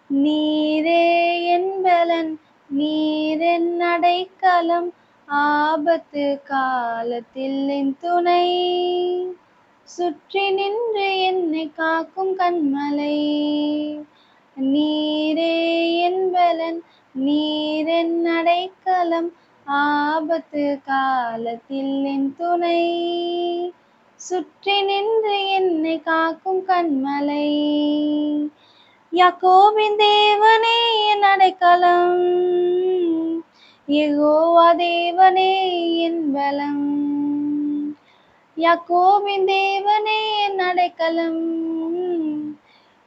நீரே என் பலன், நீரென் அடைக்கலம், ஆபத்து காலத்தில் என் துணை. சுற்றி நின்று என்னை காக்கும் கண்மலை. நீரே என் பலன், நீரென் அடைக்கலம், ஆபத்து காலத்தில் என் துணை. சுற்றி நின்று என்னை காக்கும் கண்மலை. யாக்கோபின் தேவனே என் அடைக்கலம், யெகோவா தேவனே என் பலம். யாக்கோபின் தேவனே என் அடைக்கலம்,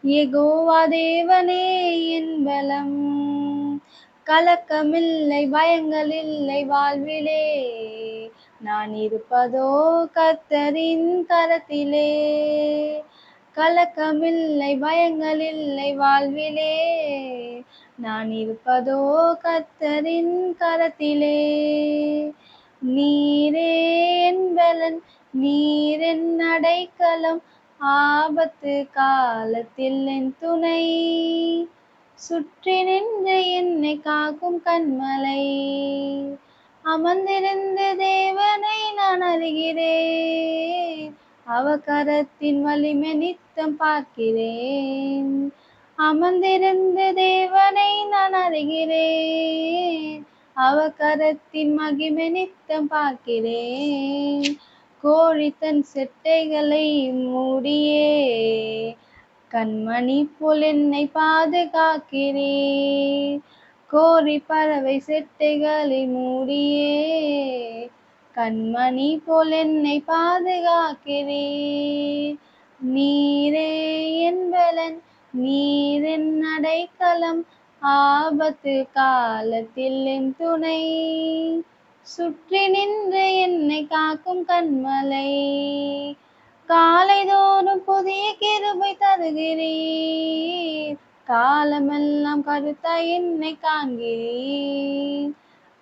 யெகோவா தேவனே என் பலம். கலக்கமில்லை பயங்கள் இல்லை வாழ்விலே, நான் இருப்பதோ கர்த்தரின் கரத்திலே. கலக்கமில்லை பயங்கள் இல்லை வாழ்விலே, நான் இருப்பதோ கர்த்தரின் கரத்திலே. நீரே என் பலன், நீரென் அடைக்கலம், ஆபத்து காலத்தில் என் துணை. சுற்றி நின்று என்னை காக்கும் கண்மலை. அமர்ந்திருந்த தேவனை நான் அறிகிறேன், அவர் கரத்தின் வலிமை நித்தம் பார்க்கிறேன். அமர்ந்திருந்த தேவனை நான் அறிகிறேன், அவர் கரத்தின் மகிமை நித்தம் பார்க்கிறேன். கோழி தன் செட்டைகளை மூடியே, கண்மணி போல் என்னை பாதுகாக்கிறேன். கோரி பறவை செட்டைகளை மூடியே, கண்மணி போல் என்னை பாதுகாக்கிறேன். நீரே என் பலன், நீரென் அடைக்கலம், ஆபத்து காலத்தில் என் துணை. சுற்றி நின்று என்னை காக்கும் கண்மலை. காலைதோறும் புதிய கிருபை தருகிறீர், காலமெல்லாம் கருத்தாய் என்னை காண்கிறீர்.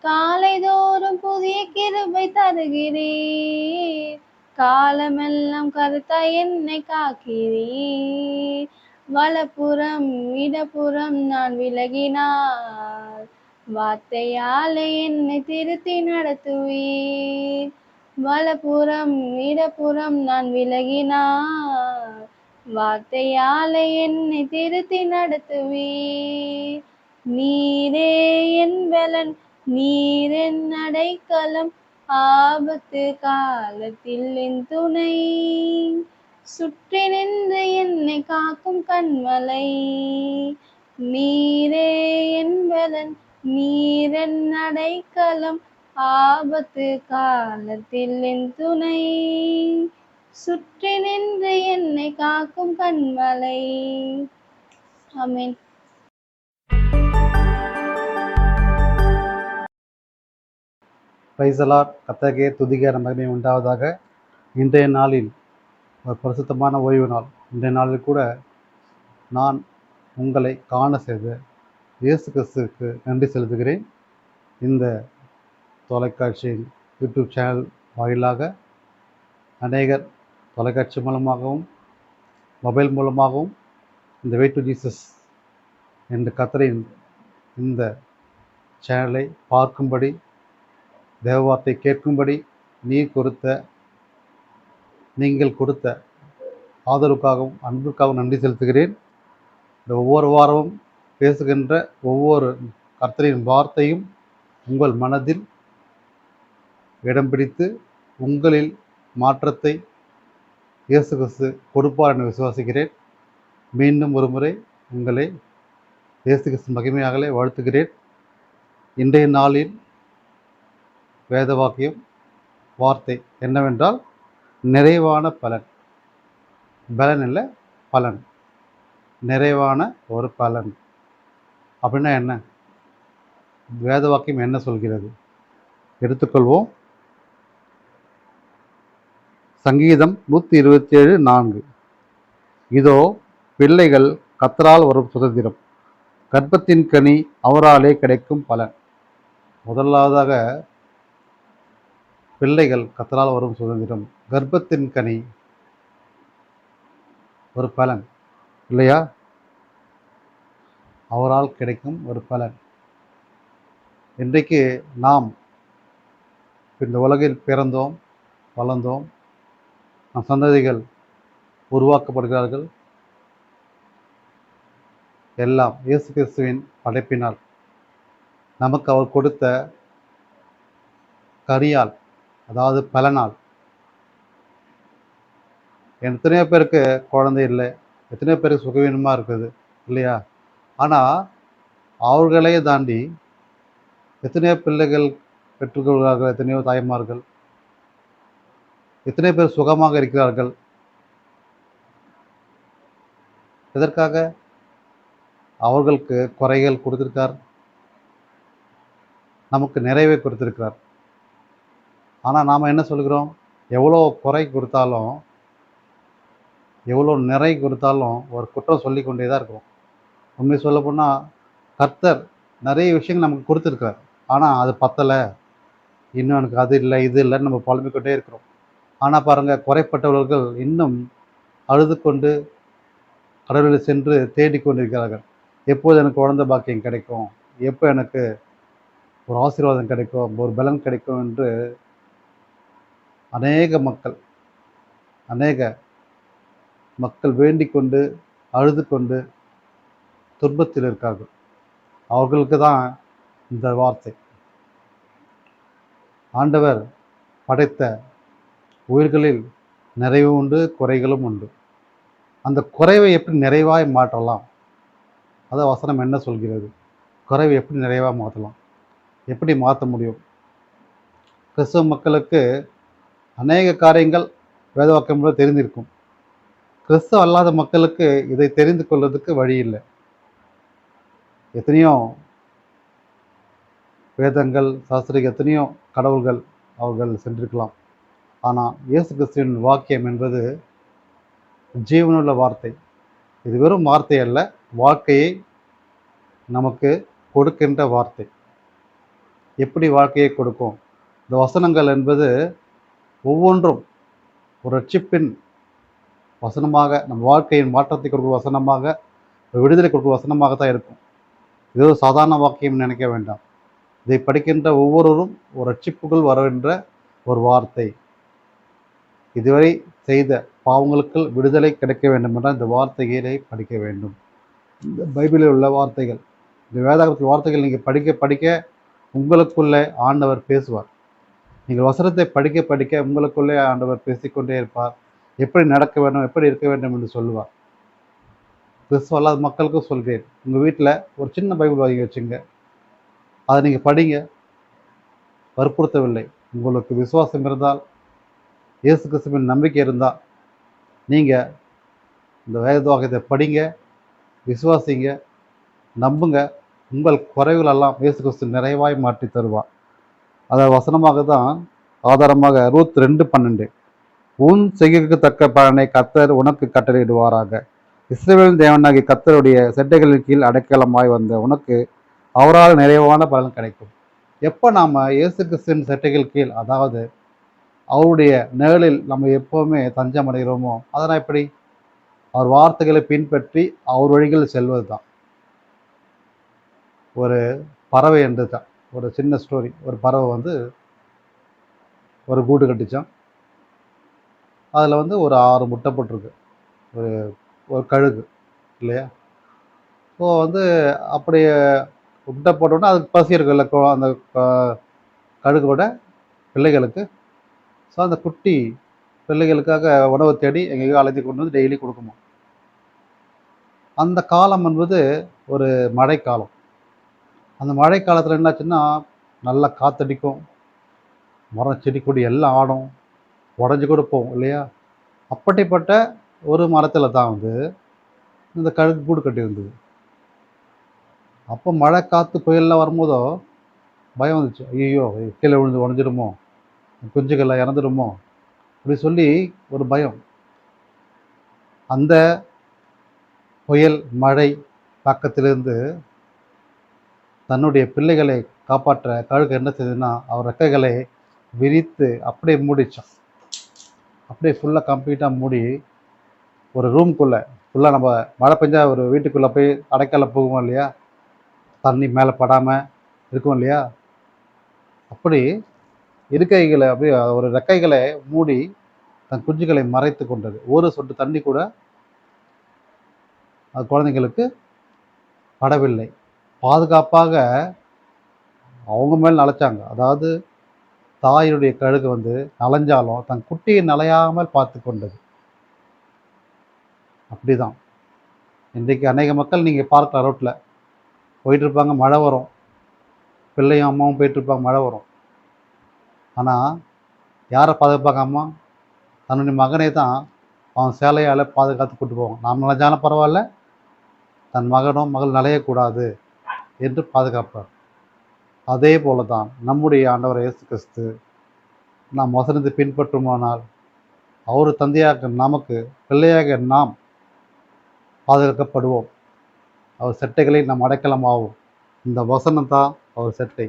காலைதோறும் புதிய கிருபை தருகிறீர், காலமெல்லாம் கருத்தாய் என்னை காக்கிறீர். வலப்புறம் இடப்புறம் நான் விலகினார், வார்த்தையாலே என்னை திருத்தி நடத்துவீர். வலப்புறம் இடப்புறம் நான் விலகினார், வார்த்தையாலே என்னை திருத்தி நடத்துவீர். நீரே என் பலன், நீரென் அடைக்கலம், ஆபத்து காலத்தில் என் துணை. சுற்றி நின்று என்னை காக்கும் கண்மலை. நீரே என் பலன், நீரென் அடைக்கலம், ஆபத்து காலத்தில் என் துணை. சுற்றி நின்று என்னை காக்கும் கண்மலை. ஆமென். Praise the Lord. கர்த்தருக்கே துதிகர மகிமை உண்டாவதாக. இன்றைய நாளில் ஒரு பரிசுத்தமான ஓய்வு நாள். இன்றைய நாளில் கூட நான் உங்களை காண செய்த இயேசு கிறிஸ்துவுக்கு நன்றி செலுத்துகிறேன். இந்த தொலைக்காட்சியின் யூடியூப் சேனல் வாயிலாக அநேகர் தொலைக்காட்சி மூலமாகவும் மொபைல் மூலமாகவும் இந்த வே டு ஜீசஸ் என்ற கர்த்தரின் இந்த சேனலை பார்க்கும்படி, தேவவார்த்தை கேட்கும்படி நீங்கள் கொடுத்த ஆதரவுக்காகவும் அன்புக்காகவும் நன்றி செலுத்துகிறேன். இந்த ஒவ்வொரு வாரமும் பேசுகின்ற ஒவ்வொரு கர்த்தரின் வார்த்தையும் உங்கள் மனதில் இடம் பிடித்து உங்களில் மாற்றத்தை இயேசு கிறிஸ்து கொடுப்பார் என விசுவாசிக்கிறேன். மீண்டும் ஒரு முறை உங்களை இயேசு கிறிஸ்து மகிமையாகவே வாழ்த்துகிறேன். இன்றைய நாளில் வேத வாக்கியம் வார்த்தை என்னவென்றால், நிறைவான பலன். பலன் இல்லை, பலன். நிறைவான ஒரு பலன் அப்படின்னா என்ன? வேத வாக்கியம் என்ன சொல்கிறது? எடுத்துக்கொள்வோம். சங்கீதம் 127:4. இதோ பிள்ளைகள் கர்த்தரால் வரும் சுதந்திரம், கர்ப்பத்தின் கனி அவராலே கிடைக்கும் பலன். முதலாவதாக பிள்ளைகள் கர்த்தரால் வரும் சுதந்திரம், கர்ப்பத்தின் கனி ஒரு பலன் இல்லையா? அவரால் கிடைக்கும் ஒரு பலன். இன்றைக்கு நாம் இந்த உலகில் பிறந்தோம், வளர்ந்தோம், நம் சந்ததிகள் உருவாக்கப்படுகிறார்கள். எல்லாம் இயேசு கிறிஸ்துவின் படைப்பினால் நமக்கு அவர் கொடுத்த கரியால், அதாவது பலனால். எத்தனையோ பேருக்கு குழந்தை இல்லை, எத்தனையோ பேருக்கு சுகவீனமாக இருக்குது இல்லையா? ஆனால் அவர்களையே தாண்டி எத்தனையோ பிள்ளைகள் பெற்றுக்கொள்கிறார்கள், எத்தனையோ தாய்மார்கள், எத்தனை பேர் சுகமாக இருக்கிறார்கள். எதற்காக? அவர்களுக்கு குறைகள் கொடுத்திருக்கார், நமக்கு நிறைவை கொடுத்திருக்கிறார். ஆனால் நாம் என்ன சொல்கிறோம்? எவ்வளோ குறை கொடுத்தாலும், எவ்வளோ நிறை கொடுத்தாலும் ஒரு குற்றம் சொல்லி கொண்டே தான் இருக்கிறோம். உண்மை சொல்லப்போனால் கர்த்தர் நிறைய விஷயங்கள் நமக்கு கொடுத்துருக்கார், ஆனால் அது பத்தலை, இன்னும் எனக்கு அது இல்லை இது இல்லைன்னு நம்ம புலம்பிக்கொண்டே இருக்கிறோம். ஆனால் பாருங்கள், குறைப்பட்டவர்கள் இன்னும் அழுது கொண்டு கடவுளில் சென்று தேடிக்கொண்டிருக்கிறார்கள். எப்போது எனக்கு குழந்தை பாக்கியம் கிடைக்கும், எப்போ எனக்கு ஒரு ஆசீர்வாதம் கிடைக்கும், ஒரு பலன் கிடைக்கும் என்று அநேக மக்கள் வேண்டிக் கொண்டு அழுது கொண்டு துன்பத்தில் இருக்கார்கள். அவர்களுக்கு தான் இந்த வார்த்தை. ஆண்டவர் படைத்த உயிர்களில் நிறைவு உண்டு, குறைகளும் உண்டு. அந்த குறைவை எப்படி நிறைவாய் மாற்றலாம்? அதை வசனம் என்ன சொல்கிறது? குறைவை எப்படி நிறைவாக மாற்றலாம், எப்படி மாற்ற முடியும்? கிறிஸ்தவ மக்களுக்கு அநேக காரியங்கள் வேதவாக்கியங்களோடு தெரிந்திருக்கும். கிறிஸ்தவ அல்லாத மக்களுக்கு இதை தெரிந்து கொள்வதற்கு வழி இல்லை. எத்தனையோ வேதங்கள், சாஸ்திரிகள், எத்தனையோ கடவுள்கள் அவர்கள் சென்றிருக்கலாம். ஆனால் இயேசு கிறிஸ்துவின் வாக்கியம் என்பது ஜீவனுள்ள வார்த்தை. இது வெறும் வார்த்தை அல்ல, வாழ்க்கையை நமக்கு கொடுக்கின்ற வார்த்தை. எப்படி வாழ்க்கையை கொடுக்கும்? இந்த வசனங்கள் என்பது ஒவ்வொன்றும் ஒரு ரட்சிப்பின் வசனமாக, நம் வாழ்க்கையின் மாற்றத்தை கொடுக்கும் வசனமாக, விடுதலை கொடுக்கும் வசனமாக தான் இருக்கும். இது ஒரு சாதாரண வாக்கியம் நினைக்க வேண்டாம். இதை படிக்கின்ற ஒவ்வொருவரும் ஒரு ரட்சிப்புக்குள் வருகின்ற ஒரு வார்த்தை. இதுவரை செய்த பாவங்களுக்கு விடுதலை கிடைக்க வேண்டும் என்றால் இந்த வார்த்தைகளை படிக்க வேண்டும். இந்த பைபிளில் உள்ள வார்த்தைகள், இந்த வேதாகமத்தின் வார்த்தைகள் நீங்கள் படிக்க படிக்க உங்களுக்குள்ளே ஆண்டவர் பேசுவார். நீங்கள் வசனத்தை படிக்க படிக்க உங்களுக்குள்ளே ஆண்டவர் பேசிக்கொண்டே இருப்பார். எப்படி நடக்க வேண்டும், எப்படி இருக்க வேண்டும் என்று சொல்லுவார். கிறிஸ்துவ அல்லாத மக்களுக்கும் சொல்கிறேன், உங்கள் வீட்டில் ஒரு சின்ன பைபிள் வாங்கி வச்சுங்க, அதை நீங்கள் படிங்க. வற்புறுத்தவில்லை. உங்களுக்கு விசுவாசம் இருந்தால், இயேசு கிறிஸ்துவின் நம்பிக்கை இருந்தால், நீங்கள் இந்த வேத வாக்கியத்தை படிங்க, விசுவாசிங்க, நம்புங்க. உங்கள் குறைவுகளெல்லாம் இயேசு கிறிஸ்து நிறைவாய் மாற்றி தருவார். அதை வசனமாக தான் ஆதாரமாக ரூத் 2:12, உன் செய்கைக்கு தக்க பலனை கர்த்தர் உனக்கு கட்டளையிடுவாராக. இஸ்ரவேலின் தேவனாகிய கர்த்தருடைய செட்டைகளின் கீழ் அடைக்கலமாய் வந்த உனக்கு அவரால் நிறைவான பலன் கிடைக்கும். எப்போ நாம் இயேசு கிறிஸ்துவின் செட்டைகள் கீழ், அதாவது அவருடைய நிழலில் நம்ம எப்போவுமே தஞ்சம் அடைகிறோமோ, அதனால் எப்படி? அவர் வார்த்தைகளை பின்பற்றி அவர் வழிகளில் செல்வது தான். ஒரு பறவை என்று தான் ஒரு சின்ன ஸ்டோரி. ஒரு பறவை ஒரு கூடு கட்டிச்சான். அதில் ஒரு 6 முட்டை போட்டிருக்கு. ஒரு ஒரு கழுகு இல்லையா? ஸோ அப்படியே முட்டை போட்டோன்னா அதுக்கு பசி இருக்குல்ல, அந்த கழுகோட பிள்ளைகளுக்கு. ஸோ அந்த குட்டி பிள்ளைகளுக்காக உணவை தேடி எங்கேயோ அழைத்து கொண்டு வந்து டெய்லி கொடுக்குமா. அந்த காலம் என்பது ஒரு மழைக்காலம். அந்த மழை காலத்தில் என்னாச்சுன்னா நல்லா காற்றடிக்கும், மரம் செடி கொடி எல்லாம் ஆடும், உடஞ்சி கூட போகும் இல்லையா? அப்படிப்பட்ட ஒரு மரத்தில் தான் இந்த கழுகு கூடு கட்டியிருந்தது. அப்போ மழை காற்று புயல்லாம் வரும்போதோ பயம் வந்துச்சு. ஐயோ, கீழே விழுந்து உடஞ்சிடுமோ, குஞ்சுகள்லாம் இறந்துடுமோ அப்படி சொல்லி ஒரு பயம். அந்த புயல் மழை தாக்கத்திலிருந்து தன்னுடைய பிள்ளைகளை காப்பாற்ற கழுகு என்ன செய்யுதுன்னா, அவர் ரெக்கைகளை விரித்து அப்படியே மூடிச்சான். அப்படியே ஃபுல்லாக கம்ப்ளீட்டாக மூடி ஒரு ரூம்குள்ளே ஃபுல்லாக நம்ம மழை பெஞ்சா ஒரு வீட்டுக்குள்ளே போய் அடைக்கல போகும் இல்லையா, தண்ணி மேலே படாமல் இருக்கும் இல்லையா, அப்படி இருக்கைகளை அப்படியே ஒரு ரெக்கைகளை மூடி தன் குஞ்சுகளை மறைத்து கொண்டது. ஒரு சொட்டு தண்ணி கூட அது குழந்தைங்களுக்கு படவில்லை. பாதுகாப்பாக அவங்க மேல் நனைச்சாங்க. அதாவது தாயினுடைய கழுகு நனைஞ்சாலும் தன் குட்டியை நனையாமல் பார்த்து கொண்டது. அப்படிதான் இன்றைக்கு அநேக மக்கள் நீங்கள் பார்க்கலாம், ரோட்டில் போயிட்டு இருப்பாங்க, மழை வரும், பிள்ளையும் அம்மாவும் போயிட்டு இருப்பாங்க, மழை வரும். ஆனால் யாரை பாதுகாப்பாங்க? அம்மா தன்னுடைய மகனை தான் அவன் சேலையால் பாதுகாத்து கூட்டு போவான். நாம் நனைஞ்சாலும் பரவாயில்ல, தன் மகனோ மகள் நனையக்கூடாது என்று பாதுகாப்பார். அதே போல தான் நம்முடைய ஆண்டவர் இயேசு கிறிஸ்து நாம் வசனத்தை பின்பற்றுமானால் அவர் தந்தையாக நமக்கு பிள்ளையாக நாம் பாதுகாக்கப்படுவோம். அவர் செட்டைகளை நாம் அடைக்கலமாகும். இந்த வசனம் தான் அவர் செட்டை.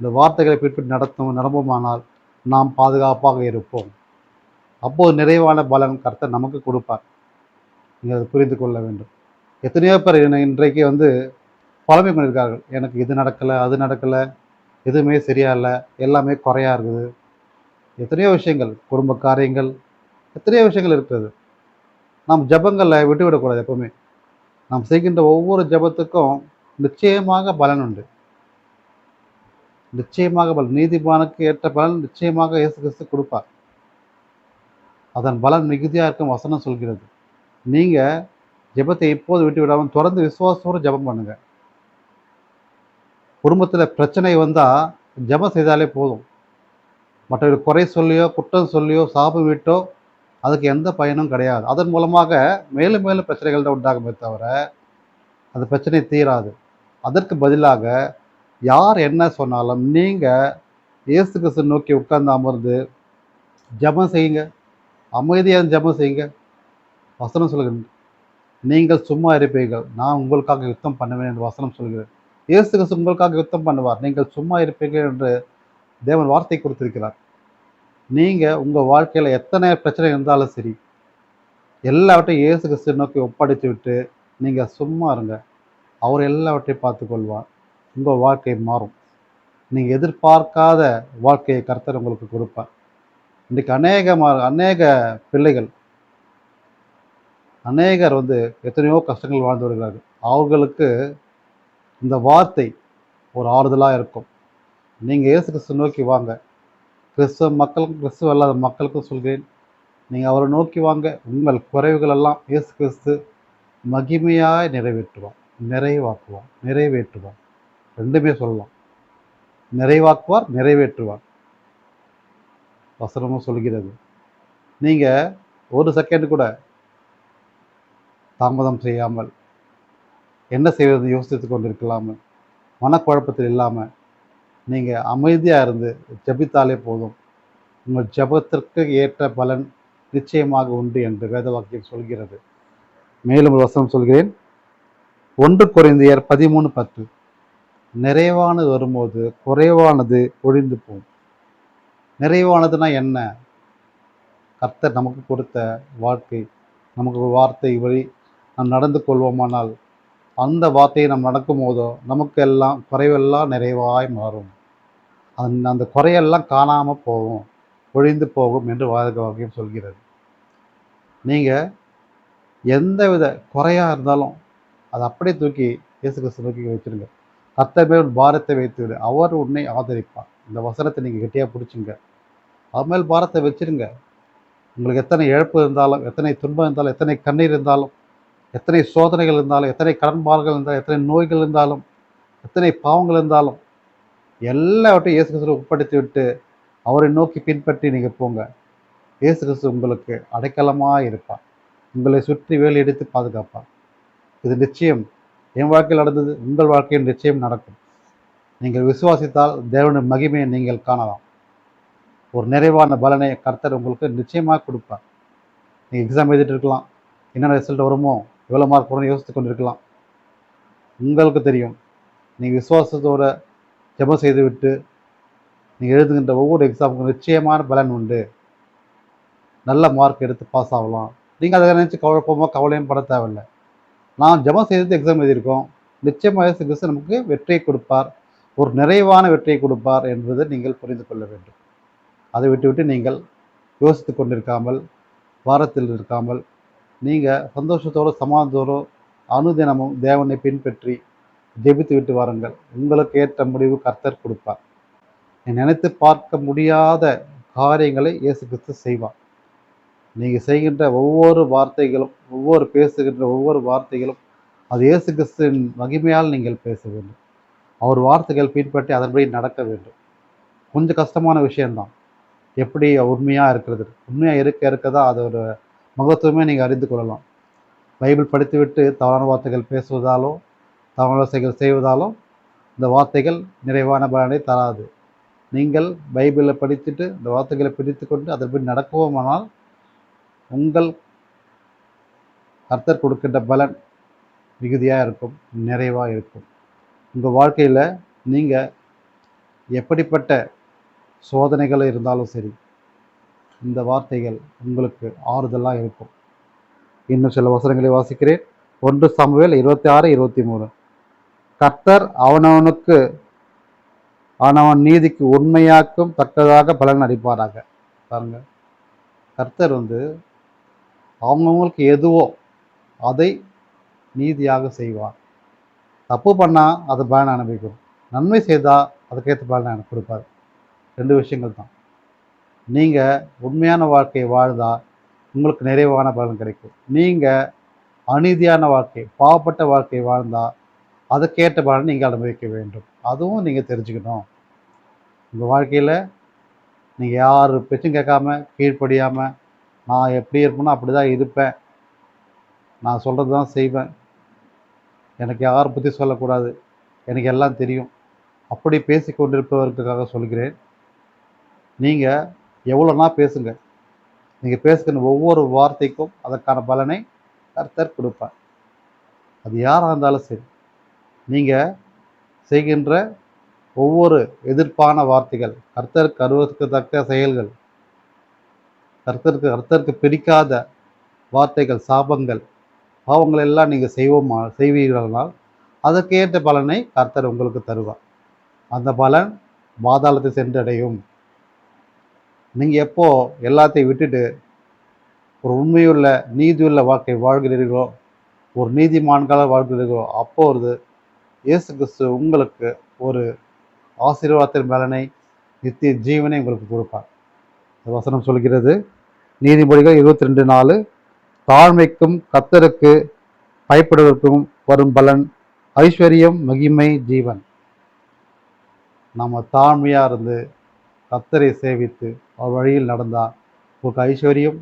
இந்த வார்த்தைகளை பின்பற்றி நடப்போமானால் நாம் பாதுகாப்பாக இருப்போம். அப்போது நிறைவான பலன் கர்த்தர் நமக்கு கொடுப்பார். நீங்கள் அதை புரிந்து கொள்ள வேண்டும். எத்தனையோ பேர் இன்றைக்கு புலம்பிக் கொண்டிருக்கார்கள். எனக்கு இது நடக்கலை, அது நடக்கலை, எதுவுமே சரியா இல்லை, எல்லாமே குறையா இருக்குது. எத்தனையோ விஷயங்கள், குடும்ப காரியங்கள், எத்தனையோ விஷயங்கள் இருக்கிறது. நாம் ஜபங்களை விட்டுவிடக்கூடாது. எப்பவுமே நாம் செய்கின்ற ஒவ்வொரு ஜபத்துக்கும் நிச்சயமாக பலன் உண்டு. நிச்சயமாக பலன், நீதிமானுக்கு ஏற்ற பலன் நிச்சயமாக இயேசு கிறிஸ்து கொடுப்பார். அதன் பலன் மிகுதியாக இருக்கும் வசனம் சொல்கிறது. நீங்கள் ஜெபத்தை இப்போது விட்டு விடாமல் தொடர்ந்து விசுவாசத்தோடு ஜெபம் பண்ணுங்க. குடும்பத்தில் பிரச்சனை வந்தால் ஜெபம் செய்தாலே போதும். மற்றவர்கள் குறை சொல்லியோ குற்றம் சொல்லியோ சாபம் விட்டோ அதுக்கு எந்த பயனும் கிடையாது. அதன் மூலமாக மேலும் மேலும் பிரச்சனைகள் தான் உண்டாகுமே தவிர அந்த பிரச்சனை தீராது. அதற்கு பதிலாக யார் என்ன சொன்னாலும் நீங்கள் இயேசு கிறிஸ்து நோக்கி உட்கார்ந்து அமர்ந்து ஜெபம் செய்யுங்க. அமைதியாக ஜெபம் செய்யுங்க. வசனம் சொல்லுங்கள், நீங்கள் சும்மா இருப்பீர்கள், நான் உங்களுக்காக யுத்தம் பண்ணுவேன் என்று வசனம் சொல்கிறேன். இயேசு கிறிஸ்து உங்களுக்காக யுத்தம் பண்ணுவார். நீங்கள் சும்மா இருப்பீர்கள் என்று தேவன் வார்த்தை கொடுத்திருக்கிறார். நீங்கள் உங்கள் வாழ்க்கையில் எத்தனை பிரச்சனை இருந்தாலும் சரி, எல்லாவற்றையும் இயேசு கிறிஸ்து நோக்கி ஒப்படைத்து விட்டு நீங்கள் சும்மா இருங்க. அவர் எல்லாவற்றையும் பார்த்து கொள்வார். உங்கள் வாழ்க்கை மாறும். நீங்கள் எதிர்பார்க்காத வாழ்க்கையை கர்த்தர் உங்களுக்கு கொடுப்பார். இன்றைக்கு அநேக பிள்ளைகள், அநேகர் எத்தனையோ கஷ்டங்கள் வாழ்ந்து வருகிறார்கள். அவர்களுக்கு இந்த வார்த்தை ஒரு ஆறுதலாக இருக்கும். நீங்கள் இயேசு கிறிஸ்து நோக்கி வாங்க. கிறிஸ்துவ மக்களுக்கும் கிறிஸ்துவ அல்லாத மக்களுக்கும் சொல்கிறேன், நீங்கள் அவரை நோக்கி வாங்க. உங்கள் குறைவுகள் எல்லாம் இயேசு கிறிஸ்து மகிமையாய் நிறைவேற்றுவான், நிறைவேற்றுவான். ரெண்டுமே சொல்லலாம். நிறைவாக்குவார், நிறைவேற்றுவார். வசனமும் சொல்கிறது. நீங்கள் ஒரு செகண்ட் கூட தாமதம் செய்யாமல் என்ன செய்வது யோசித்து கொண்டிருக்கலாமல், மனக்குழப்பத்தில் இல்லாமல் நீங்கள் அமைதியாக இருந்து ஜெபித்தாலே போதும். உங்கள் ஜெபத்திற்கு ஏற்ற பலன் நிச்சயமாக உண்டு என்று வேத வாக்கியம் சொல்கிறது. மேலும் ஒரு வசனம் சொல்கிறேன். 1 கொரிந்தியர் 13:10. நிறைவானது வரும்போது குறைவானது ஒழிந்து போகும். நிறைவானதுன்னா என்ன? கர்த்தர் நமக்கு கொடுத்த வாழ்க்கை, நமக்கு ஒரு வார்த்தை வழி நாம் நடந்து கொள்வோமானால் அந்த வார்த்தையை நாம் நடக்கும் போதோ நமக்கு எல்லாம் குறைவெல்லாம் நிறைவாய் மாறும். அந்த குறையெல்லாம் காணாமல் போகும், ஒழிந்து போகும் என்று வாக்கியம் சொல்கிறது. நீங்கள் எந்தவித குறையாக இருந்தாலும் அதை அப்படியே தூக்கி இயேசு கிறிஸ்து நோக்கி வச்சுருங்க. கர்த்தர் மேல் பாரத்தை வைத்து விடு, அவர் உன்னை ஆதரிப்பார். இந்த வசனத்தை நீங்கள் கெட்டியாக பிடிச்சிங்க. அவர் மேல் பாரத்தை வச்சுருங்க. உங்களுக்கு எத்தனை இழப்பு இருந்தாலும், எத்தனை துன்பம் இருந்தாலும், எத்தனை கண்ணீர் இருந்தாலும், எத்தனை சோதனைகள் இருந்தாலும், எத்தனை கடன்பாடுகள் இருந்தாலும், எத்தனை நோய்கள் இருந்தாலும், எத்தனை பாவங்கள் இருந்தாலும் எல்லாவற்றையும் இயேசு கிறிஸ்துவை உட்படுத்தி விட்டு அவரை நோக்கி பின்பற்றி நீங்கள் போங்க. இயேசு கிறிஸ்து உங்களுக்கு அடைக்கலமாக இருப்பார். உங்களை சுற்றி வேலி எடுத்து பாதுகாப்பார். இது நிச்சயம் என் வாழ்க்கையில் நடந்தது, உங்கள் வாழ்க்கையில் நிச்சயம் நடக்கும். நீங்கள் விசுவாசித்தால் தேவனுடைய மகிமையை நீங்கள் காணலாம். ஒரு நிறைவான பலனை கர்த்தர் உங்களுக்கு நிச்சயமாக கொடுப்பார். நீங்கள் எக்ஸாம் எழுதிட்டு இருக்கலாம், என்னென்ன ரிசல்ட் வருமோ, எவ்வளோ மார்க் வரும்னு யோசித்து கொண்டிருக்கலாம். உங்களுக்கு தெரியும், நீங்கள் விசுவாசத்தோட ஜெபம் செய்துவிட்டு நீங்கள் எழுதுகின்ற ஒவ்வொரு எக்ஸாமுக்கும் நிச்சயமான பலன் உண்டு. நல்ல மார்க் எடுத்து பாஸ் ஆகலாம். நீங்கள் அதை நினச்சி கவலையும் பட தேவையில்லை. நான் ஜெபம் செய்து எக்ஸாம் எழுதியிருக்கோம். நிச்சயமாக இயேசு கிறிஸ்து நமக்கு வெற்றியை கொடுப்பார், ஒரு நிறைவான வெற்றியை கொடுப்பார் என்பதை நீங்கள் புரிந்து கொள்ள வேண்டும். அதை விட்டுவிட்டு நீங்கள் யோசித்து கொண்டிருக்காமல், வாரத்தில் இருக்காமல், நீங்கள் சந்தோஷத்தோடு சமாதானத்தோடு அனுதினமும் தேவனை பின்பற்றி ஜெபித்து விட்டு வாருங்கள். உங்களுக்கு ஏற்ற முடிவு கர்த்தர் கொடுப்பார். நினைத்து பார்க்க முடியாத காரியங்களை இயேசு கிறிஸ்து செய்வார். நீங்கள் செய்கின்ற ஒவ்வொரு வார்த்தைகளும், பேசுகின்ற ஒவ்வொரு வார்த்தைகளும் அது இயேசு கிறிஸ்துவின் மகிமையால் நீங்கள் பேச வேண்டும். அவர் வார்த்தைகள் பின்பற்றி அதன்படி நடக்க வேண்டும். கொஞ்சம் கஷ்டமான விஷயம்தான். எப்படி உண்மையாக இருக்கிறது, உண்மையாக இருக்க தான் அதோட மகத்துவமே நீங்கள் அறிந்து கொள்ளலாம். பைபிள் படித்துவிட்டு தவறான வார்த்தைகள் பேசுவதாலோ, தவறான வார்த்தைகள் செய்வதாலோ இந்த வார்த்தைகள் நிறைவான பலனை தராது. நீங்கள் பைபிளை படித்துட்டு இந்த வார்த்தைகளை பிடித்து கொண்டு அதன்படி நடக்குவோமானால் உங்கள் கர்த்தர் கொடுக்கின்ற பலன் மிகுதியாக இருக்கும், நிறைவாக இருக்கும். உங்கள் வாழ்க்கையில் நீங்கள் எப்படிப்பட்ட சோதனைகள் இருந்தாலும் சரி, இந்த வார்த்தைகள் உங்களுக்கு ஆறுதலாக இருக்கும். இன்னும் சில வசனங்களை வாசிக்கிறேன். 1 சாமுவேல் 26:23. கர்த்தர் அவனவனுக்கு அவனவன் நீதிக்கு உண்மையாக்கும் தக்கதாக பலன் அளிப்பாராக. பாருங்க, கர்த்தர் அவங்கவுங்களுக்கு எதுவோ அதை நீதியாக செய்வார். தப்பு பண்ணால் அது பலன் அனுபவிக்கும், நன்மை செய்தால் அதுக்கேற்ற பலனை கொடுப்பார். 2 விஷயங்கள் தான். நீங்கள் உண்மையான வாழ்க்கையை வாழ்ந்தால் உங்களுக்கு நிறைவான பலன் கிடைக்கும். நீங்கள் அநீதியான வாழ்க்கை, பாவப்பட்ட வாழ்க்கை வாழ்ந்தால் அதுக்கேற்ற பலனை நீங்கள் அனுபவிக்க வேண்டும். அதுவும் நீங்கள் தெரிஞ்சுக்கணும். உங்கள் வாழ்க்கையில் நீங்கள் யார் பேச்சும் கேட்காம, கீழ்ப்படியாமல், நான் எப்படி இருப்பேனோ அப்படி தான் இருப்பேன், நான் சொல்கிறது தான் செய்வேன், எனக்கு யார் பற்றி சொல்லக்கூடாது, எனக்கு எல்லாம் தெரியும், அப்படி பேசி கொண்டிருப்பவர்களுக்காக சொல்கிறேன். நீங்கள் எவ்வளோனா பேசுங்க. நீங்கள் பேசுகிற ஒவ்வொரு வார்த்தைக்கும் அதற்கான பலனை கர்த்தர் கொடுப்பார். அது யாராக இருந்தாலும் சரி. நீங்கள் செய்கின்ற ஒவ்வொரு எதிர்ப்பான வார்த்தைகள், கர்த்தருக்கு அருவருக்கத்தக்க செயல்கள், கர்த்தருக்கு பிடிக்காத வார்த்தைகள், சாபங்கள், பாவங்கள் எல்லாம் நீங்கள் செய்வீர்களானால் அதற்கேற்ற பலனை கர்த்தர் உங்களுக்கு தருவார். அந்த பலன் பாதாளத்தை சென்றடையும். நீங்கள் எப்போ எல்லாத்தையும் விட்டுட்டு ஒரு உண்மையுள்ள நீதியுள்ள வாழ்க்கை வாழ்கிறீர்களோ, ஒரு நீதிமான்களாக வாழ்கிறீர்களோ, அப்போது இயேசு கிறிஸ்து உங்களுக்கு ஒரு ஆசீர்வாதத்தின் பலனை, நித்திய ஜீவனை உங்களுக்கு கொடுப்பார். வசனம் சொல்கிறது, நீதிமொழிகள் 22:4, தாழ்மைக்கும் கர்த்தருக்கு பயப்படுவதற்கும் வரும் பலன் ஐஸ்வர்யம், மகிமை, ஜீவன். நம்ம தாழ்மையாக இருந்து கர்த்தரை சேவித்து அவர் வழியில் நடந்தால் உங்களுக்கு ஐஸ்வர்யம்.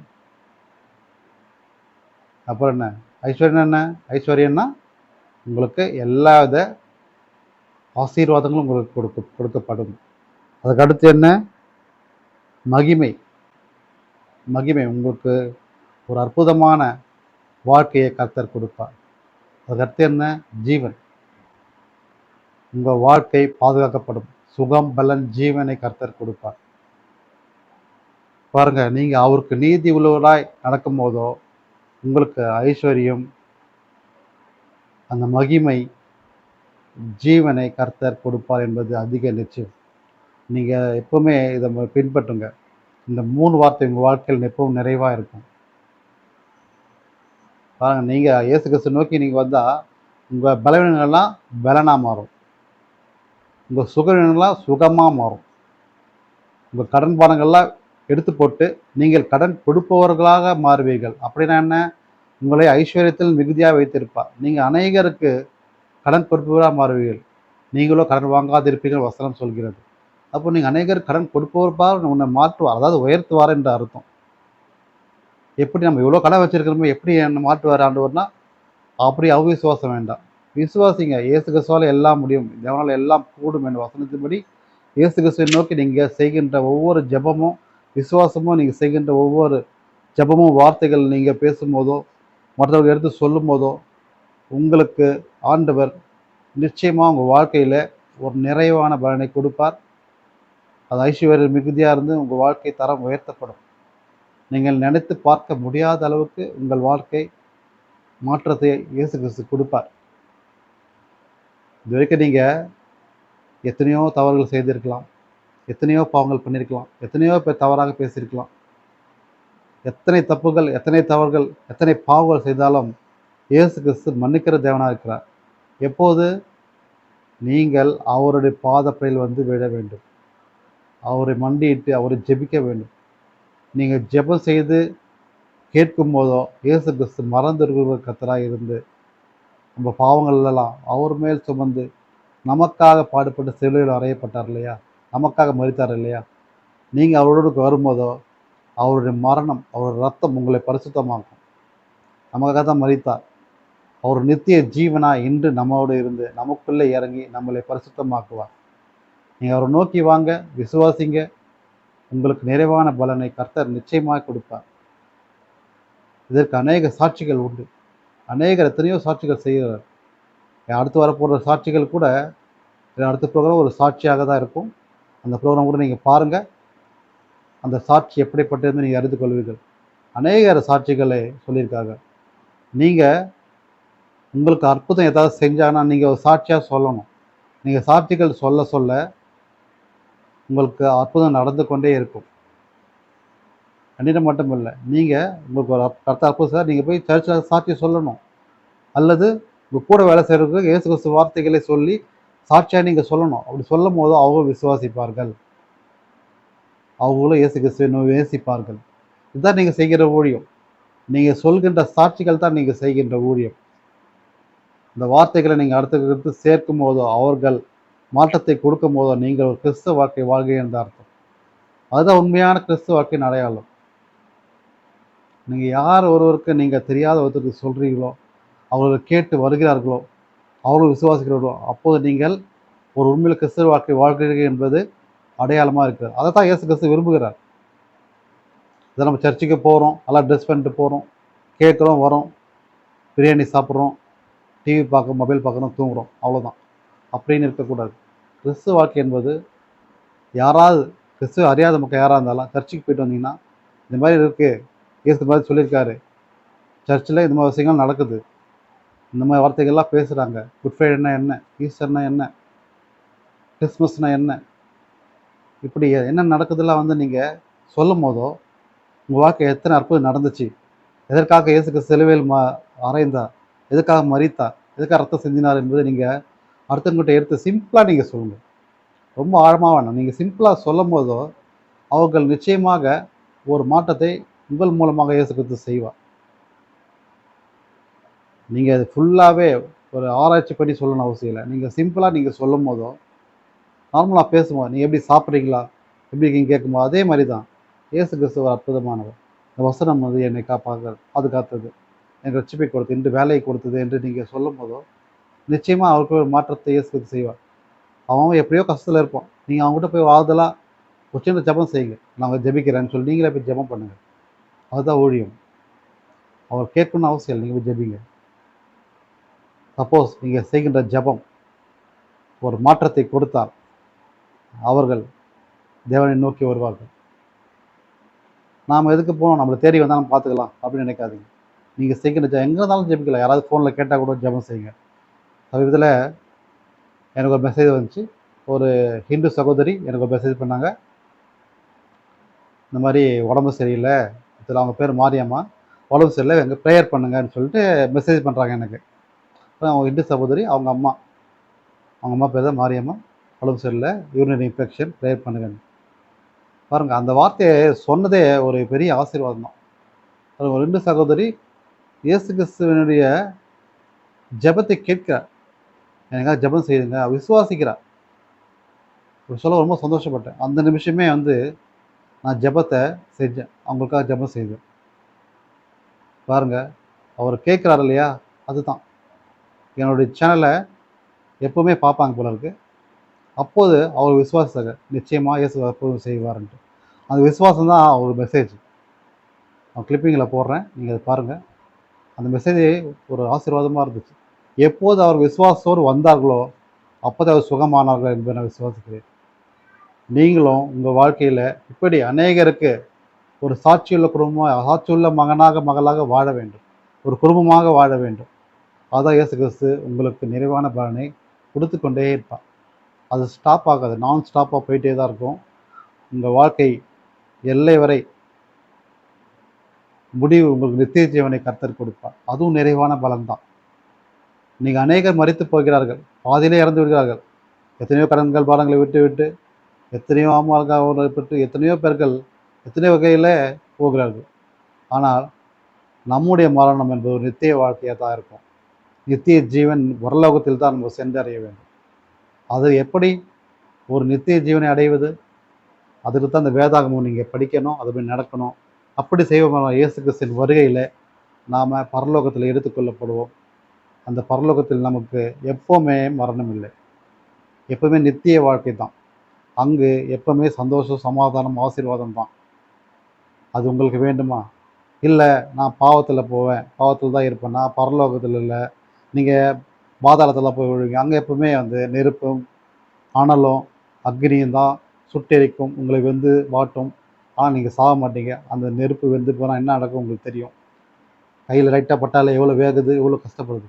அப்புறம் என்ன ஐஸ்வர்யம்? என்ன ஐஸ்வர்யம்னா உங்களுக்கு எல்லா வித ஆசீர்வாதங்களும் உங்களுக்கு கொடுக்கப்படும். அதுக்கு அடுத்து என்ன? மகிமை. உங்களுக்கு ஒரு அற்புதமான வாழ்க்கையை கர்த்தர் கொடுப்பார். அதுக்கடுத்து என்ன? ஜீவன். உங்கள் வாழ்க்கை பாதுகாக்கப்படும். சுகம், பலன், ஜீவனை கர்த்தர் கொடுப்பார். பாருங்க, நீங்கள் அவருக்கு நீதி உள்ளவராய் நடக்கும் போதோ உங்களுக்கு ஐஸ்வர்யம், அந்த மகிமை, ஜீவனை கர்த்தர் கொடுப்பார் என்பது அதிக நிச்சயம். நீங்கள் எப்பவுமே இதை பின்பற்றுங்க. இந்த 3 வார்த்தை உங்கள் வாழ்க்கையில் எப்பவும் நிறைவாக இருக்கும். பாருங்கள், நீங்கள் இயேசு கிறிஸ்து நோக்கி நீங்கள் வந்தால் உங்கள் பலவீனங்கள்லாம் பலனாக மாறும், உங்கள் சுகவீனங்கள்லாம் சுகமாக மாறும், உங்கள் கடன் பானங்கள்லாம் எடுத்து போட்டு நீங்கள் கடன் கொடுப்பவர்களாக மாறுவீர்கள். அப்படின்னா என்ன? உங்களை ஐஸ்வர்யத்தில் மிகுதியாக வைத்திருப்பார். நீங்கள் அநேகருக்கு கடன் கொடுப்பவராக மாறுவீர்கள். நீங்களோ கடன் வாங்காதிருப்பீர்கள் வசனம் சொல்கிறது. அப்போ நீங்கள் அநேகர் கடன் கொடுப்பவர்பால் உன்னை மாற்றுவார், அதாவது உயர்த்துவார் என்ற அர்த்தம். எப்படி நம்ம இவ்வளோ கடன் வச்சிருக்கிறோமோ எப்படி என்ன மாற்றுவார் ஆண்டவர்னா, அப்படி அவிசுவாசம் வேண்டாம். விசுவாசிங்க, இயேசு கிறிஸ்துவால் எல்லாம் முடியும், தேவனால் எல்லாம் கூடும் என்ற வசனத்தின்படி இயேசு கிறிஸ்துவை நோக்கி நீங்கள் செய்கின்ற ஒவ்வொரு ஜெபமும் விசுவாசமும், நீங்கள் செய்கின்ற ஒவ்வொரு ஜெபமும் வார்த்தைகள் நீங்கள் பேசும்போதோ மற்றவர்கள் எடுத்து சொல்லும் போதோ உங்களுக்கு ஆண்டவர் நிச்சயமாக உங்கள் வாழ்க்கையில் ஒரு நிறைவான பலனை கொடுப்பார். அது ஐஸ்வர்ய மிகுதியாக இருந்து உங்கள் வாழ்க்கை தரம் உயர்த்தப்படும். நீங்கள் நினைத்து பார்க்க முடியாத அளவுக்கு உங்கள் வாழ்க்கை மாற்றத்தை இயேசு கிறிஸ்து கொடுப்பார். இது வரைக்கும் நீங்கள் எத்தனையோ தவறுகள் செய்திருக்கலாம், எத்தனையோ பாவங்கள் பண்ணியிருக்கலாம், எத்தனையோ பேர் தவறாக பேசியிருக்கலாம். எத்தனை தப்புகள், எத்தனை தவறுகள், எத்தனை பாவங்கள் செய்தாலும் இயேசு கிறிஸ்து மன்னிக்கிற தேவனாக இருக்கிறார். எப்போது நீங்கள் அவருடைய பாதப்படியில் வந்து விழ வேண்டும், அவரை மண்டியிட்டு அவரை ஜெபிக்க வேண்டும். நீங்கள் ஜெபம் செய்து கேட்கும் போதோ இயேசு கிறிஸ்து மறந்துருக்கிற கர்த்தராக இருந்து நம்ம பாவங்களெல்லாம் அவர் மேல் சுமந்து நமக்காக பாடுபட்டு சிலுவையில் அறையப்பட்டார் இல்லையா, நமக்காக மரித்தார் இல்லையா. நீங்கள் அவரோடு வரும்போதோ அவருடைய மரணம், அவருடைய ரத்தம் உங்களை பரிசுத்தமாக்கும். நமக்காக தான் மரித்தார். அவர் நித்திய ஜீவனா இன்று நம்மோடு இருந்து நமக்குள்ளே இறங்கி நம்மளை பரிசுத்தமாக்குவார். நீங்கள் அவரை நோக்கி வாங்க, விசுவாசிங்க, உங்களுக்கு நிறைவான பலனை கர்த்தர் நிச்சயமாக கொடுப்பார். இதற்கு அநேக சாட்சிகள் உண்டு. அநேகர் எத்தனையோ சாட்சிகள் செய்கிறார். அடுத்து வரப்போகிற சாட்சிகள் கூட அடுத்த ப்ரோக்ராம் ஒரு சாட்சியாக தான் இருக்கும். அந்த ப்ரோக்ராம் கூட நீங்கள் பாருங்கள். அந்த சாட்சி எப்படிப்பட்டதுன்னு நீங்கள் அறிந்து கொள்வீர்கள். அநேகர் சாட்சிகளை சொல்லியிருக்காங்க. நீங்கள் உங்களுக்கு அற்புதம் ஏதாவது செஞ்சாங்கன்னா நீங்கள் ஒரு சாட்சியாக சொல்லணும். நீங்கள் சாட்சிகள் சொல்ல சொல்ல உங்களுக்கு அற்புதம் நடந்து கொண்டே இருக்கும். கண்டிப்பாக மட்டும் இல்லை, நீங்கள் உங்களுக்கு ஒரு கர்த்தர் அற்புதம் சார், நீங்கள் போய் சர்ச்சில் சாட்சி சொல்லணும். அல்லது உங்கள் கூட வேலை செய்கிறவங்களுக்கு இயேசு கிறிஸ்து வார்த்தைகளை சொல்லி சாட்சியாக நீங்கள் சொல்லணும். அப்படி சொல்லும் போது அவங்களும் விசுவாசிப்பார்கள், அவங்களும் இயேசு கிறிஸ்துவை நேசிப்பார்கள். இதுதான் நீங்கள் செய்கிற ஊழியம். நீங்கள் சொல்கின்ற சாட்சிகள் தான் நீங்கள் செய்கின்ற ஊழியம். இந்த வார்த்தைகளை நீங்கள் அடுத்தடுத்து சேர்க்கும் போதோ அவர்கள் மாற்றத்தை கொடுக்கும் போதோ நீங்கள் ஒரு கிறிஸ்துவ வாழ்க்கை வாழ்கிறீர்கள் அர்த்தம். அதுதான் உண்மையான கிறிஸ்துவ வாழ்க்கையின் அடையாளம். நீங்கள் யார் ஒருவருக்கு நீங்கள் தெரியாத ஒருத்தருக்கு சொல்கிறீங்களோ, அவர்கள் கேட்டு வருகிறார்களோ, அவர்கள் விசுவாசிக்கிறீர்களோ, அப்போது நீங்கள் ஒரு உண்மையில் கிறிஸ்துவ வாழ்க்கை வாழ்கிறீர்கள் என்பது அடையாளமாக இருக்கிறது. அதை தான் இயேசு கிறிஸ்து விரும்புகிறார். இதை நம்ம சர்ச்சுக்கு போகிறோம், நல்லா ட்ரெஸ் பண்ணிட்டு போகிறோம், கேட்குறோம், வரோம், பிரியாணி சாப்பிட்றோம், டிவி பார்க்குறோம், மொபைல் பார்க்குறோம், தூங்குகிறோம், அவ்வளோதான். அப்படின்னு இருக்கக்கூடாது. கிறிஸ்துவ வாழ்க்கை என்பது யாராவது கிறிஸ்துவ அறியாத மக்கள் யாராக இருந்தாலும் சர்ச்சுக்கு போயிட்டு வந்தீங்கன்னா, இந்த மாதிரி இருக்குது, இயேசு மாதிரி சொல்லியிருக்காரு, சர்ச்சில் இந்த மாதிரி விஷயங்கள் நடக்குது, இந்த மாதிரி வார்த்தைகள்லாம் பேசுகிறாங்க, குட் ஃப்ரைடேனா என்ன, ஈஸ்டர்னா என்ன, கிறிஸ்மஸ்னால் என்ன, இப்படி என்ன நடக்குதுலாம் வந்து நீங்கள் சொல்லும் போதோ உங்கள் வாழ்க்கை எத்தனை அற்புதம் நடந்துச்சு, எதற்காக இயேசுக்கு சிலுவையில் அறைந்தார், எதுக்காக மரித்தார், எதுக்காக ரத்தம் செஞ்சினார் என்பதை நீங்கள் அடுத்தவங்ககிட்ட எடுத்து சிம்பிளாக நீங்கள் சொல்லுங்கள். ரொம்ப ஆழமாக வேணும். நீங்கள் சிம்பிளாக சொல்லும் போதோ அவர்கள் நிச்சயமாக ஒரு மாற்றத்தை உங்கள் மூலமாக இயேசு கிறிஸ்து செய்வார். நீங்கள் அது ஃபுல்லாகவே ஒரு ஆராய்ச்சி பண்ணி சொல்லணும் அவசியம் இல்லை. நீங்கள் சிம்பிளாக நீங்கள் சொல்லும் போதோ நார்மலாக பேசும்போது நீங்கள் எப்படி சாப்பிட்றீங்களா, எப்படி இருக்கீங்க கேட்கும்போது அதே மாதிரி தான் இயேசு கிறிஸ்து ஒரு அற்புதமானவர். இந்த வசனம் வந்து என்னை பாதுகாத்தது, எனக்கு ரட்சிப்பை கொடுத்தது, இன்று வேலையை கொடுத்தது என்று நீங்கள் சொல்லும் போதோ நிச்சயமாக அவருக்கு ஒரு மாற்றத்தை இயேசு கிறிஸ்து செய்வார். அவன் எப்படியோ கஷ்டத்தில் இருப்பான், நீங்கள் அவங்ககிட்ட போய் ஆறுதலாக ஒரு சின்ன ஜெபம் செய்யுங்க, நாங்கள் ஜெபிக்கிறேன்னு சொல்லி நீங்களே போய் ஜெபம் பண்ணுங்கள். அதுதான் ஊழியம். அவர் கேட்கணும்னு அவசியம் இல்லை, நீங்கள் போய் ஜெபிங்க. சப்போஸ் நீங்கள் செய்கின்ற ஜெபம் ஒரு மாற்றத்தை கொடுத்தால் அவர்கள் தேவனை நோக்கி வருவார்கள். நாம் எதுக்கு போகணும், நம்மளை தேடி வந்தால் நம்ம பார்த்துக்கலாம் அப்படின்னு நினைக்காதீங்க. நீங்கள் செய்கின்ற எங்கே இருந்தாலும் ஜெபிக்கலாம். யாராவது ஃபோனில் கேட்டால் கூட ஜெபம் செய்யுங்க. சமீபத்தில் எனக்கு ஒரு மெசேஜ் வந்துச்சு. ஒரு ஹிந்து சகோதரி எனக்கு ஒரு மெசேஜ் பண்ணாங்க. இந்த மாதிரி உடம்பு சரியில்லை, இதில் அவங்க பேர் மாரியம்மா, உடம்பு சரியில்லை, எங்கள் ப்ரேயர் பண்ணுங்கன்னு சொல்லிட்டு மெசேஜ் பண்ணுறாங்க எனக்கு. அவங்க ஹிந்து சகோதரி, அவங்க அம்மா பேர் தான் மாரியம்மா, உடம்பு சரியில்லை, யூரினரி இன்ஃபெக்ஷன், ப்ரேயர் பண்ணுங்கன்னு. பாருங்கள், அந்த வார்த்தையை சொன்னதே ஒரு பெரிய ஆசீர்வாதம் தான். ஒரு ஹிந்து சகோதரி இயேசு கிறிஸ்துவனுடைய ஜெபத்தை கேட்கிறார், எனக்காக ஜெபம் செய்யுங்க, விசுவாசிக்கிறார். சொல்ல ரொம்ப சந்தோஷப்பட்டேன். அந்த நிமிஷமே வந்து நான் ஜெபத்தை செஞ்சேன், அவங்களுக்காக ஜெபம் செய்தேன். பாருங்கள், அவர் கேட்குறாரு இல்லையா, அதுதான் என்னுடைய சேனலை எப்போவுமே பார்ப்பாங்க போல இருக்கு. அப்போது அவர் விசுவாசித்தாங்க, நிச்சயமாக இயேசு அப்போது செய்வார்ன்ட்டு. அந்த விசுவாசம் தான் ஒரு மெசேஜ். நான் கிளிப்பிங்கில் போடுறேன், நீங்கள் அதை பாருங்கள். அந்த மெசேஜ் ஒரு ஆசீர்வாதமாக இருந்துச்சு. எப்போது அவர் விசுவாசத்தோடு வந்தார்களோ அப்போது அவர் சுகமானார்கள் என்பதை நான் விசுவாசிக்கிறேன். நீங்களும் உங்கள் வாழ்க்கையில் இப்படி அநேகருக்கு ஒரு சாட்சியுள்ள குடும்பமாக, சாட்சியுள்ள மகனாக மகளாக வாழ வேண்டும், ஒரு குடும்பமாக வாழ வேண்டும். அதான் இயேசு கிறிஸ்து உங்களுக்கு நிறைவான பலனை கொடுத்து கொண்டே இருப்பார். அது ஸ்டாப் ஆகாது, நான் ஸ்டாப்பாக போயிட்டே தான் இருக்கும். உங்கள் வாழ்க்கை எல்லை வரை முடிவு உங்களுக்கு நித்திய ஜீவனை கர்த்தர் கொடுப்பார். அதுவும் நிறைவான பலன்தான். நீங்கள் அநேகர் மரித்து போகிறார்கள், பாதியிலே இறந்து விடுகிறார்கள். எத்தனையோ கடன்கள் பாரங்களை விட்டு விட்டு, எத்தனையோ ஆமால்கப்பட்டு, எத்தனையோ பேர்கள் எத்தனையோ வகையில் போகிறார்கள். ஆனால் நம்முடைய மரணம் என்பது ஒரு நித்திய வாழ்க்கையாக தான் இருக்கும். நித்திய ஜீவன் வரலோகத்தில் தான் நம்ம சென்றடைய வேண்டும். அது எப்படி ஒரு நித்திய ஜீவனை அடைவது? அதுக்கு தான் அந்த வேதாகமம் நீங்கள் படிக்கணும், அதுபடி நடக்கணும். அப்படி செய்வோம். இயேசு கிறிஸ்துவின் வருகையில் நாம் பரலோகத்தில் எடுத்துக்கொள்ளப்படுவோம். அந்த பரலோகத்தில் நமக்கு எப்போவுமே மரணம் இல்லை, எப்பவுமே நித்திய வாழ்க்கை தான். அங்கு எப்பவுமே சந்தோஷம், சமாதானம், ஆசீர்வாதம் தான். அது உங்களுக்கு வேண்டுமா? இல்லை, நான் பாவத்தில் போவேன், பாவத்தில் தான் இருப்பேன், நான் பரலோகத்தில் இல்லை, நீங்கள் பாதாளத்தில் போய் விழுவீங்க, அங்கே எப்பவுமே நெருப்பும் அனலும் அக்னியும் தான் சுட்டெரிக்கும், உங்களை வாட்டும். ஆனால் நீங்கள் சாக மாட்டீங்க. அந்த நெருப்பு போனால் என்ன நடக்கும் உங்களுக்கு தெரியும். கையில் லைட்டாக பட்டாலே எவ்வளோ வேகுது, எவ்வளோ கஷ்டப்படுது.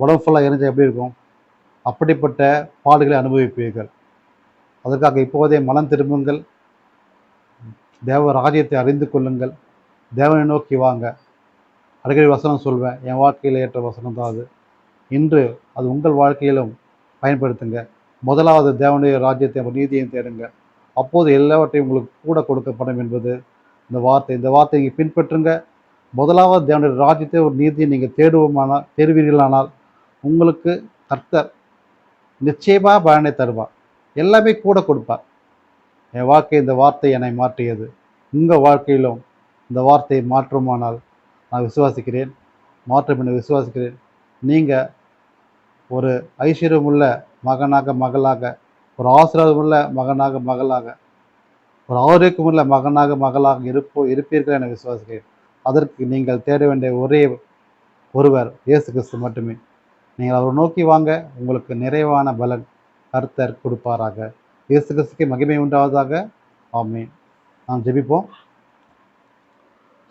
உடம்பு ஃபுல்லாக எரிஞ்சால் எப்படி இருக்கும்? அப்படிப்பட்ட பாடுகளை அனுபவிப்பீர்கள். அதற்காக இப்போதே மனம் திரும்புங்கள், தேவ ராஜ்யத்தை அறிந்து கொள்ளுங்கள், தேவனை நோக்கி வாங்க. அடிக்கடி வசனம் சொல்வேன், என் வாழ்க்கையில் ஏற்ற வசனம் தான் அது. இன்று அது உங்கள் வாழ்க்கையிலும் பயன்படுத்துங்க. முதலாவது தேவனுடைய ராஜ்யத்தை, நீதியையும் தேடுங்க. அப்போது எல்லாவற்றையும் உங்களுக்கு கூட கொடுக்கப்படும் என்பது இந்த வார்த்தை. இந்த வார்த்தையை பின்பற்றுங்க. முதலாவது தேவனுடைய ராஜ்யத்தை, ஒரு நீதியை நீங்கள் தேடுவீர்களானால் உங்களுக்கு கர்த்தர் நிச்சயமாக பலனை தருவார், எல்லாமே கூட கொடுப்பார். என் வாழ்க்கை, இந்த வார்த்தை என்னை மாற்றியது. உங்கள் வாழ்க்கையிலும் இந்த வார்த்தையை மாற்றுமானால் நான் விசுவாசிக்கிறேன், மாற்றம் என விசுவாசிக்கிறேன். நீங்கள் ஒரு ஐஸ்வர்யமுள்ள மகனாக மகளாக, ஒரு ஆசீர்வாதமுள்ள மகனாக மகளாக, ஒரு ஆரோக்கியமுள்ள மகனாக மகளாக இருப்பீர்கள் என விசுவாசிக்கிறேன். அதற்கு நீங்கள் தேட வேண்டிய ஒரே ஒருவர் இயேசு கிறிஸ்து மட்டுமே. நீங்கள் அவரை நோக்கி வாங்க, உங்களுக்கு நிறைவான பலன் கர்த்தர் கொடுப்பாராக. இயேசு கிறிஸ்துக்கு மகிமை உண்டாவதாக. ஆமென். நாம் ஜெபிப்போம்.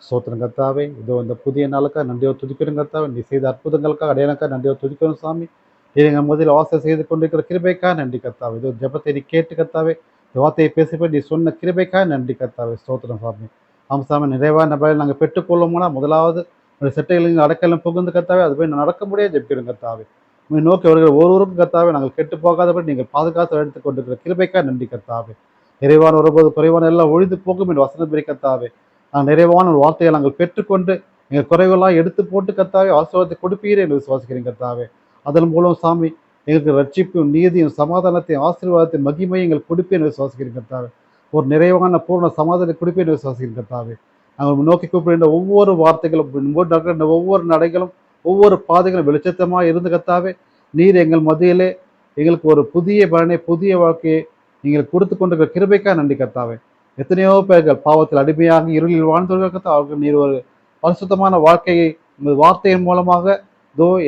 சோத்திரம் கர்த்தாவே, இதோ இந்த புதிய நாளுக்காக நன்றியோடு துதிக்கிறோம் கர்த்தாவே. நீ செய்த அற்புதங்களுக்காக அடையாளக்காக நன்றியோடு துதிக்கிறோம் சாமி. நீங்கள் முதலில் ஆசை செய்து கொண்டிருக்கிற கிருபைக்காக நன்றி கர்த்தாவே. இதோ ஜெபத்தை நீ கேட்டு கர்த்தாவே, இந்த வார்த்தையை பேசிப்போய் நீ சொன்ன கிருபைக்காக நன்றி கர்த்தாவே. ஸ்தோத்திரம் சாமி. ஆமாம் சாமி, நிறைவான பலன் நாங்கள் பெற்றுக்கொள்ளும்னா முதலாவது உடைய செட்டைகளில் அடக்கலும் புகுந்து கர்த்தாவே, அது போய் நடக்க முடியாது ஜெபிக்கிறோம் கர்த்தாவே. உங்களை நோக்கி வருகிற ஒருவருக்கும் கர்த்தாவே, நாங்கள் கெட்டு போகாதபடி நீங்கள் பாதுகாத்து எடுத்துக் கொண்டிருக்கிற கிருபைக்காக நன்றி கர்த்தாவே. நிறைவான வரும்போது குறைவான எல்லாம் ஒழிந்து போகும் என்று வசனப்படி கர்த்தாவே, நாங்கள் நிறைவான ஒரு வார்த்தையை நாங்கள் பெற்றுக்கொண்டு எங்கள் குறைவெல்லாம் எடுத்து போட்டு கர்த்தாவே ஆசீர்வாதத்தை கொடுப்பீரே என்று விசுவாசிக்கிறேன் கர்த்தாவே. அதன் மூலம் சாமி எங்களுக்கு ரட்சிப்பும் நீதியும் சமாதானத்தையும் ஆசீர்வாதத்தையும் மகிமையும் எங்களுக்கு கொடுப்பேன் விசுவாசிக்கிறேன் கர்த்தாவே. ஒரு நிறைவான பூர்ண சமாதானத்தை கொடுப்பேன் விசுவாசிக்கிறேன் கர்த்தாவே. நாங்கள் நோக்கி கூப்பிடுகின்ற ஒவ்வொரு வார்த்தைகளும், நடக்கின்ற ஒவ்வொரு நடைகளும், ஒவ்வொரு பாதைகளும் வெளிச்சத்தமாக இருந்து கர்த்தாவே, நீர் எங்கள் மத்தியிலே எங்களுக்கு ஒரு புதிய பலனை, புதிய வாழ்க்கையை நீங்கள் கொடுத்து கொண்டிருக்கிற கிருபைக்காக நன்றி கர்த்தாவே. எத்தனையோ பேர்கள் பாவத்தில் அடிமையாக இருளில் வாழ்ந்தவர்கள் கர்த்தா, அவர்கள் நீர் ஒரு பரிசுத்தமான வாழ்க்கையை உங்கள் வார்த்தையின் மூலமாக,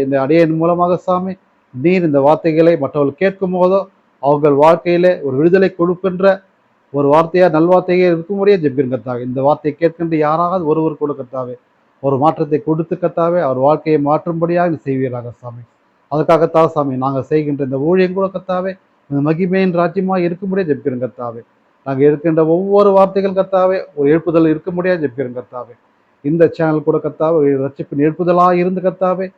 இந்த அடையின் மூலமாக சாமி, நீர் இந்த வார்த்தைகளை மற்றவர்கள் கேட்கும் போதோ அவர்கள் வாழ்க்கையிலே ஒரு விடுதலை கொடுக்கின்ற ஒரு வார்த்தையா, நல்வார்த்தையே இருக்கும்படியே ஜெபிக்கிறேன் கர்த்தாவே. இந்த வார்த்தையை கேட்கின்ற யாராவது ஒருவர் கூட கர்த்தாவே ஒரு மாற்றத்தை கொடுத்து கர்த்தாவே அவர் வாழ்க்கையை மாற்றும்படியாக செய்வீராக சாமி. அதுக்காகத்தான் சாமி நாங்கள் செய்கின்ற இந்த ஊழியம் கூட கர்த்தாவே இந்த மகிமையின் ராஜ்யமாக இருக்கும்படியே ஜெபிக்கிறேன் கர்த்தாவே. நாங்கள் இருக்கின்ற ஒவ்வொரு வார்த்தைகள் கர்த்தாவே ஒரு எழுப்புதல் இருக்கும்படியாக ஜெபிக்கிறேன் கர்த்தாவே. இந்த சேனல் கூட கர்த்தாவே ஒரு ரட்சிப்பின் எழுப்புதலாக இருந்து கர்த்தாவே,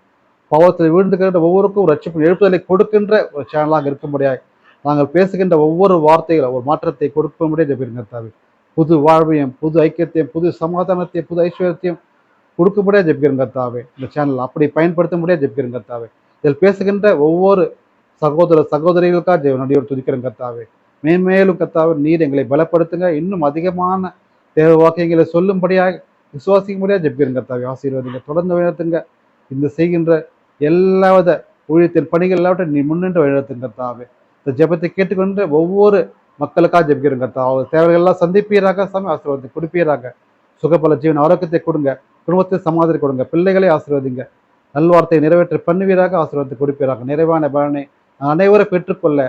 பாவத்தில் விழுந்துகின்ற ஒவ்வொருக்கும் ரட்சிப்பின் எழுப்புதலை கொடுக்கின்ற ஒரு சேனலாக இருக்கும்படியாக நாங்கள் பேசுகின்ற ஒவ்வொரு வார்த்தைகளும் ஒரு மாற்றத்தை கொடுக்கும்படியே ஜெபிக்கிறேன் கர்த்தாவே. புது வாழ்வையும், புது ஐக்கியத்தையும், புது சமாதானத்தையும், புது ஐஸ்வர்யத்தையும் கொடுக்கும்படியாக ஜெபிக்கிறேன் கர்த்தாவே. இந்த சேனல் அப்படி பயன்படுத்தும்படியாக ஜெபிக்கிறேன் கர்த்தாவே. இதில் பேசுகின்ற ஒவ்வொரு சகோதர சகோதரிகளுக்காக நடிகர் துதிக்கிறேன் கர்த்தாவே. மேன்மேலும் கர்த்தாவே நீர் எங்களை பலப்படுத்துங்க, இன்னும் அதிகமான தேவ வாக்கியங்களை சொல்லும்படியாக விசுவாசிக்கும்படியாக ஜெபிக்கிறேன் கர்த்தாவே. ஆசீர்வாதிங்க, தொடர்ந்து வழிநடத்துங்க. இந்த செய்கின்ற எல்லாவித ஊழியத்தின் பணிகள் எல்லாவற்றையும் நீ முன்னின்று வழிநடத்துங்க கர்த்தாவே. இந்த ஜெபத்தை கேட்டுக்கொண்டு ஒவ்வொரு மக்களுக்காக ஜெபிக்கிறேன் கர்த்தாவே. அவர் தேவைகள் எல்லாம் சந்திப்பீராக சாமி, ஆசீர்வாதத்தை கொடுப்பீராக. சுகபல ஜீவன் ஆரோக்கியத்தை கொடுங்க, குடும்பத்தை சமாதானம் கொடுங்க, பிள்ளைகளை ஆசீர்வதிங்க, நல்வார்த்தையை நிறைவேற்ற பண்ணுவீராக, ஆசீர்வாதத்தை கொடுப்பீராக. நிறைவான பலனை அனைவரும் பெற்றுக்கொள்ள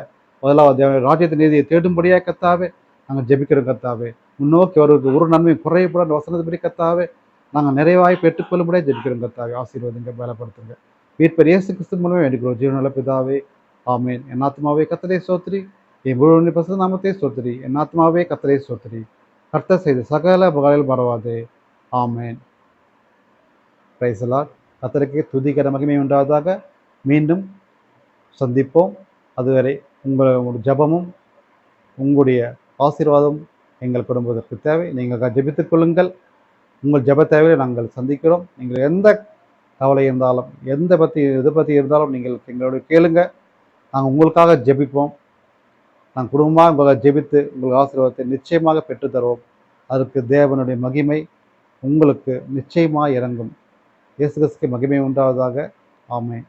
முதலாவது ராஜ்யத்தின் நீதியை தேடும்படியாக கர்த்தாவே நாங்கள் ஜெபிக்கிறோம் கர்த்தாவே. முன்னோக்கி வருவதற்கு ஒரு நன்மை குறையப்பட அந்த வசனத்தின்படி கர்த்தாவே நாங்கள் நிறைவாய் பெற்றுக்கொள்ளும்படியே ஜெபிக்கிறோம் கர்த்தாவே. ஆசீர்வதிங்க, பலப்படுத்துங்க. மீட்பர் இயேசு கிறிஸ்து மூலமே வேண்டிக்கிறோம் ஜீவனுள்ள பிதாவே, ஆமென். என் ஆத்மாவே கர்த்தரை ஸ்தோத்திரி, என் முழு பரிசுத்த நாமத்தை ஸ்தோத்திரி. என் ஆத்மாவே கர்த்தரை ஸ்தோத்திரி, கர்த்தர் செய்த சகல உபகாரங்களையும் மறவாதே. ஆமென். Praise the Lord. கர்த்தருக்கு துதிகர மகிமை உண்டாவதாக. மீண்டும் சந்திப்போம். அதுவரை உங்களுடைய ஜெபமும் உங்களுடைய ஆசீர்வாதம் எங்கள் குடும்பத்திற்கு தேவை. நீங்கள் ஜெபித்துக் கொள்ளுங்கள். உங்கள் ஜெப தேவையை நாங்கள் சந்திக்கிறோம். நீங்கள் எந்த கவலை இருந்தாலும் எதை பற்றி இருந்தாலும் நீங்கள் எங்களோட கேளுங்க. நாங்கள் உங்களுக்காக ஜெபிப்போம். நாங்கள் குடும்பமாக உங்களை ஜெபித்து உங்கள் ஆசீர்வாதத்தை நிச்சயமாக பெற்றுத்தருவோம். அதற்கு தேவனுடைய மகிமை உங்களுக்கு நிச்சயமாக இறங்கும். இயேசு கிறிஸ்துவுக்கு மகிமை உண்டாவதாக. ஆமென்.